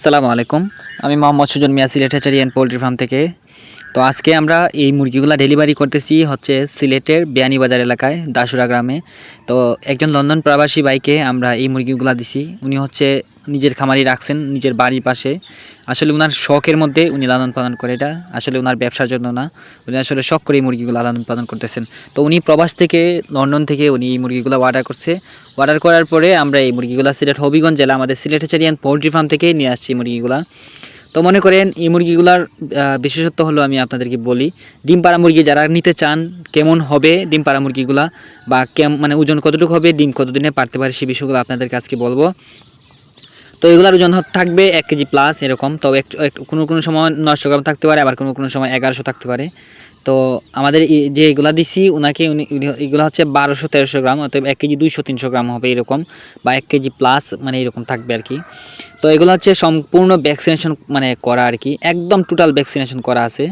আসসালামু আলাইকুম। আমি Mohammad Sujan Mia, Sylhet hatchery and poultry farm থেকে। তো আজকে আমরা এই মুরগিগুলা ডেলিভারি করতেছি হচ্ছে সিলেটের বিয়ানীবাজার এলাকায় দাসুরা গ্রামে। তো একজন লন্ডন প্রবাসী ভাইকে আমরা এই মুরগিগুলা দিছি। উনি হচ্ছে নিজের খামারি রাখছেন নিজের বাড়ির পাশে। আসলে উনার শখের মধ্যে উনি লালন পালন করে, এটা আসলে উনার ব্যবসার জন্য না। উনি আসলে শখ করে এই মুরগিগুলো লালন পালন করতেছেন। তো উনি প্রবাস থেকে, লন্ডন থেকে উনি এই মুরগিগুলো অর্ডার করছে। অর্ডার করার পরে আমরা এই মুরগিগুলো সিলেট হবিগঞ্জ জেলা আমাদের Sylhet hatchery and poultry farm থেকে নিয়ে আসছি মুরগিগুলা। তো মনে করেন এই মুরগিগুলার বিশেষত্ব হলো, আমি আপনাদেরকে বলি, ডিম পাড়া মুরগি যারা নিতে চান, কেমন হবে ডিম পাড়া মুরগিগুলা বা মানে ওজন কতটুকু হবে, ডিম কতদিনে পারতে পারে, সেই বিষয়গুলো আপনাদেরকে আজকে বলবো। তো এগুলোর ওজন থাকবে 1 কেজি প্লাস এরকম। তো কোনো কোনো সময় 900 গ্রাম থাকতে পারে, আবার কোনো কোনো সময় 1100 থাকতে পারে। তো আমাদের যে এগুলা দিছি উনাকে, এগুলো হচ্ছে 1200-1300 গ্রাম, অর্থাৎ 1 কেজি 200-300 গ্রাম হবে এরকম, বা 1 কেজি প্লাস মানে এরকম থাকবে আর কি। তো এগুলো হচ্ছে সম্পূর্ণ ভ্যাকসিনেশন মানে করা আর কি, একদম টোটাল ভ্যাকসিনেশন করা আছে।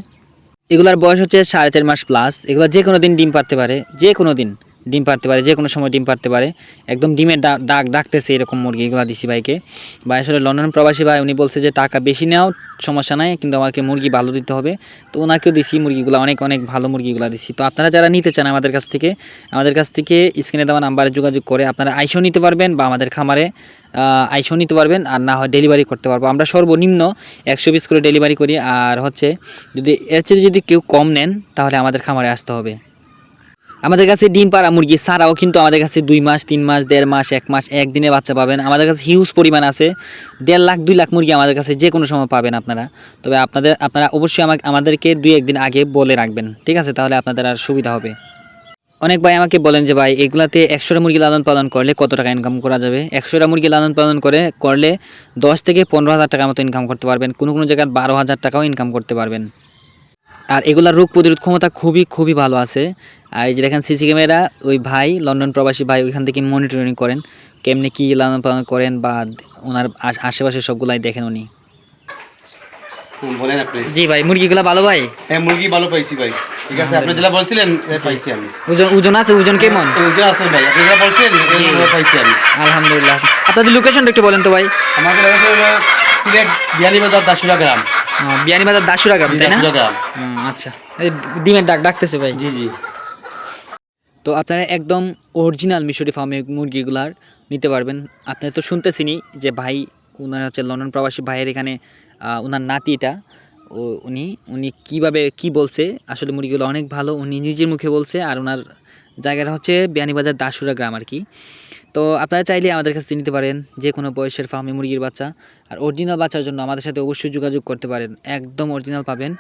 এগুলার বয়স হচ্ছে 4.5 মাস প্লাস। এগুলো যে কোনো দিন ডিম পারতে পারে, যে কোনো দিন ডিম পারতে পারে, যে কোনো সময় ডিম পারতে পারে। একদম ডিমের ডাকতেছে এরকম মুরগি এগুলো দিছি ভাইকে। ভাই আসলে লন্ডন প্রবাসী ভাই, উনি বলছে যে টাকা বেশি নেওয়া সমস্যা নাই, কিন্তু আমাকে মুরগি ভালো দিতে হবে। তো ওনাকেও দিছি মুরগিগুলো, অনেক অনেক ভালো মুরগিগুলো দিছি। তো আপনারা যারা নিতে চান আমাদের কাছ থেকে স্ক্রিনে দেওয়া নাম্বারে যোগাযোগ করে আপনারা আইসও নিতে পারবেন, বা আমাদের খামারে আইসও নিতে পারবেন, আর না হয় ডেলিভারি করতে পারবো। আমরা সর্বনিম্ন 100 পিস করে ডেলিভারি করি। আর হচ্ছে যদি এর চেয়ে যদি কেউ কম নেন তাহলে আমাদের খামারে আসতে হবে। আমাদের কাছে ডিম পাড়া মুরগি ছাড়াও কিন্তু আমাদের কাছে 2 মাস, 3 মাস, 1.5 মাস, 1 মাস, একদিনে বাচ্চা পাবেন। আমাদের কাছে হিউজ পরিমাণ আছে, 1.5 লাখ 2 লাখ মুরগি আমাদের কাছে যে কোনো সময় পাবেন আপনারা। তবে আপনারা অবশ্যই আমাদেরকে 2-1 দিন আগে বলে রাখবেন, ঠিক আছে? তাহলে আপনাদের আর সুবিধা হবে। অনেক ভাই আমাকে বলেন যে ভাই, এগুলাতে 100টা মুরগি লালন পালন করলে কত টাকা ইনকাম করা যাবে? 100টা মুরগি লালন পালন করলে 10 থেকে 15,000 টাকার মতো ইনকাম করতে পারবেন। কোনো কোনো জায়গায় 12,000 টাকাও ইনকাম করতে পারবেন। আর এগুলার রোগ প্রতিরোধ ক্ষমতা খুবই খুবই ভালো আছে। আর এই যে দেখেন সিসি ক্যামেরা, ওই ভাই লন্ডন প্রবাসী ভাই ওইখান থেকে মনিটরিং করেন কেমনে কী লালন পালন করেন, বা ওনার আশেপাশে সবগুলাই দেখেন উনি। বলেন আপনি। জি ভাই, মুরগিগুলা ভালো ভাই? হ্যাঁ, মুরগি ভালো পাইছি ভাই। ঠিক আছে, আপনি যেটা বলছিলেন পাইছি আমি। ওজন আছে? ওজন কেমন? ওজন আছে ভাই, আপনি যেটা বলছেন পাইছি আমি। আলহামদুলিল্লাহ। আপনাদের লোকেশনটা একটু বলেন তো ভাই। আমাদের লোকেশন হলো সিলেট বিয়ানীবাজার দাসুরা গ্রাম। বিয়ানীবাজার দাসুরা গ্রাম, তাই না? দাসুরা গ্রাম। আচ্ছা, এই ডিমের ডাকতেছে ভাই। জি জি। তো আপনারা একদম অরিজিনাল মিশরি ফার্মে মুরগিগুলার নিতে পারবেন। আপনারা তো শুনতেছিনি যে ভাই, ওনার হচ্ছে লন্ডন প্রবাসী ভাইয়ের এখানে ওনার নাতিটা, উনি উনি কীভাবে কী বলছে, আসলে মুরগিগুলো অনেক ভালো, উনি নিজের মুখে বলছে। আর ওনার জায়গাটা হচ্ছে বিয়ানীবাজার দাসুরা গ্রাম আর কি। তো আপনারা চাইলে আমাদের কাছ থেকে নিতে পারেন যে কোনো বয়সের ফার্মে মুরগির বাচ্চা। আর অরিজিনাল বাচ্চার জন্য আমাদের সাথে অবশ্যই যোগাযোগ করতে পারেন, একদম অরিজিনাল পাবেন,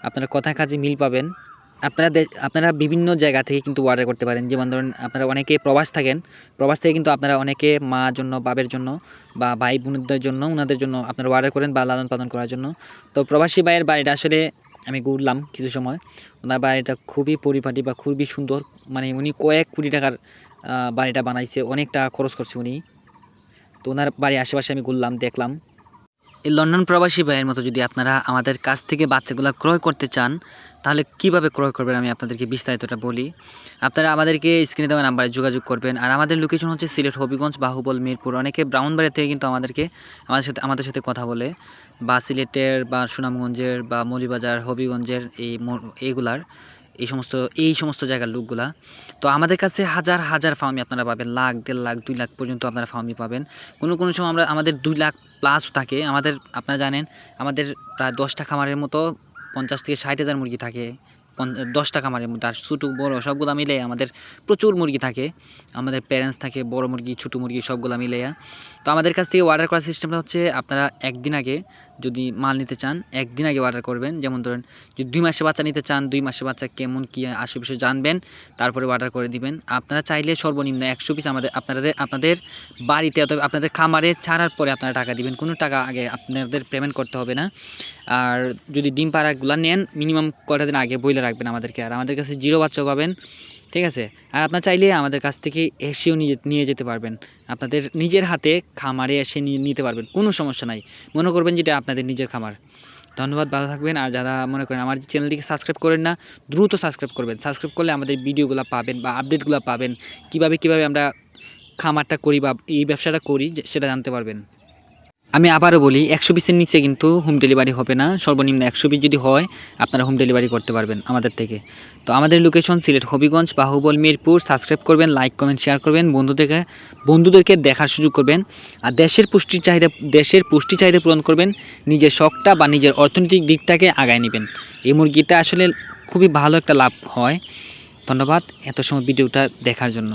আপনারা কথায় কাজে মিল পাবেন। আপনারা বিভিন্ন জায়গা থেকে কিন্তু অর্ডার করতে পারেন। যেমন ধরেন, আপনারা অনেকে প্রবাস থাকেন, প্রবাস থেকে কিন্তু আপনারা অনেকে মার জন্য, বাবের জন্য, বা ভাই বোনদের জন্য, ওনাদের জন্য আপনারা অর্ডার করেন বা লালন পালন করার জন্য। তো প্রবাসী ভাইয়ের বাড়িটা আসলে আমি ঘুরলাম কিছু সময়, ওনার বাড়িটা খুবই পরিপাটি বা খুবই সুন্দর। মানে উনি কয়েক কোটি টাকার বাড়িটা বানাইছে, অনেক টাকা খরচ করছে উনি। তো ওনার বাড়ির আশেপাশে আমি ঘুরলাম, দেখলাম। এই লন্ডন প্রবাসী ভাইয়ের মতো যদি আপনারা আমাদের কাছ থেকে বাচ্চাগুলো ক্রয় করতে চান, তাহলে কিভাবে ক্রয় করবেন আমি আপনাদেরকে বিস্তারিতটা বলি। আপনারা আমাদেরকে স্ক্রিনে দেওয়া নাম্বারে যোগাযোগ করবেন। আর আমাদের লোকেশন হচ্ছে সিলেট হবিগঞ্জ, বাহুবল, মিরপুর। অনেকে ব্রাউনবাড়িয়া থেকে কিন্তু আমাদের সাথে কথা বলে, বা সিলেটের বা সুনামগঞ্জের বা মৌলভীবাজার, হবিগঞ্জের এই সমস্ত জায়গার লোকগুলা। তো আমাদের কাছে হাজার হাজার ফার্মি আপনারা পাবেন, 1 লাখ, 1.5 লাখ, 2 লাখ পর্যন্ত আপনারা ফার্মি পাবেন। কোনো কোনো সময় আমাদের 2 লাখ প্লাসও থাকে। আপনারা জানেন আমাদের প্রায় 10টা খামারের মতো 50 থেকে 60,000 মুরগি থাকে। 10টা খামারের মধ্যে, আর ছোটো বড়ো সবগুলো মিলে আমাদের প্রচুর মুরগি থাকে। আমাদের প্যারেন্টস থাকে, বড় মুরগি, ছোটো মুরগি সবগুলো মিলে। তো আমাদের কাছ থেকে অর্ডার করার সিস্টেমটা হচ্ছে, আপনারা একদিন আগে যদি মাল নিতে চান, একদিন আগে অর্ডার করবেন। যেমন ধরেন, যদি 2 মাসের বাচ্চা নিতে চান, 2 মাসের বাচ্চা কেমন কী আশেপাশে জানবেন, তারপরে অর্ডার করে দিবেন। আপনারা চাইলে সর্বনিম্ন 100 পিস আপনাদের বাড়িতে অথবা আপনাদের খামারে ছাড়ার পরে আপনারা টাকা দিবেন, কোনো টাকা আগে আপনাদের পেমেন্ট করতে হবে না। আর যদি ডিম পাড়াগুলো নেন, মিনিমাম কটা দিন আগে বইলে রাখবেন আমাদেরকে। আর আমাদের কাছে 0 বাচ্চা পাবেন, ঠিক আছে? আর আপনারা চাইলে আমাদের কাছ থেকে এসেও নিয়ে যেতে পারবেন, আপনাদের নিজের হাতে খামারে এসে নিতে পারবেন, কোনো সমস্যা নাই। মনে করবেন যেটা আপনাদের নিজের খামার। ধন্যবাদ, ভালো থাকবেন। আর যারা মনে করেন আমার চ্যানেলটিকে সাবস্ক্রাইব করেন না, দ্রুত সাবস্ক্রাইব করবেন। সাবস্ক্রাইব করলে আমাদের ভিডিওগুলো পাবেন বা আপডেটগুলো পাবেন, কীভাবে আমরা খামারটা করি বা এই ব্যবসাটা করি সেটা জানতে পারবেন। আমি আবারও বলি 100 পিসের নিচে কিন্তু হোম ডেলিভারি হবে না, সর্বনিম্ন 100 পিস যদি হয় আপনারা হোম ডেলিভারি করতে পারবেন আমাদের থেকে। তো আমাদের লোকেশন সিলেট হবিগঞ্জ বাহুবল মিরপুর। সাবস্ক্রাইব করবেন, লাইক কমেন্ট শেয়ার করবেন, বন্ধুদেরকে দেখার সুযোগ করবেন। আর দেশের পুষ্টি চাহিদা পূরণ করবেন, নিজের শখটা বা নিজের অর্থনৈতিক দিকটাকে আগায় নেবেন। এই মুরগিটা আসলে খুবই ভালো একটা লাভ হয়। ধন্যবাদ এত সময় ভিডিওটা দেখার জন্য।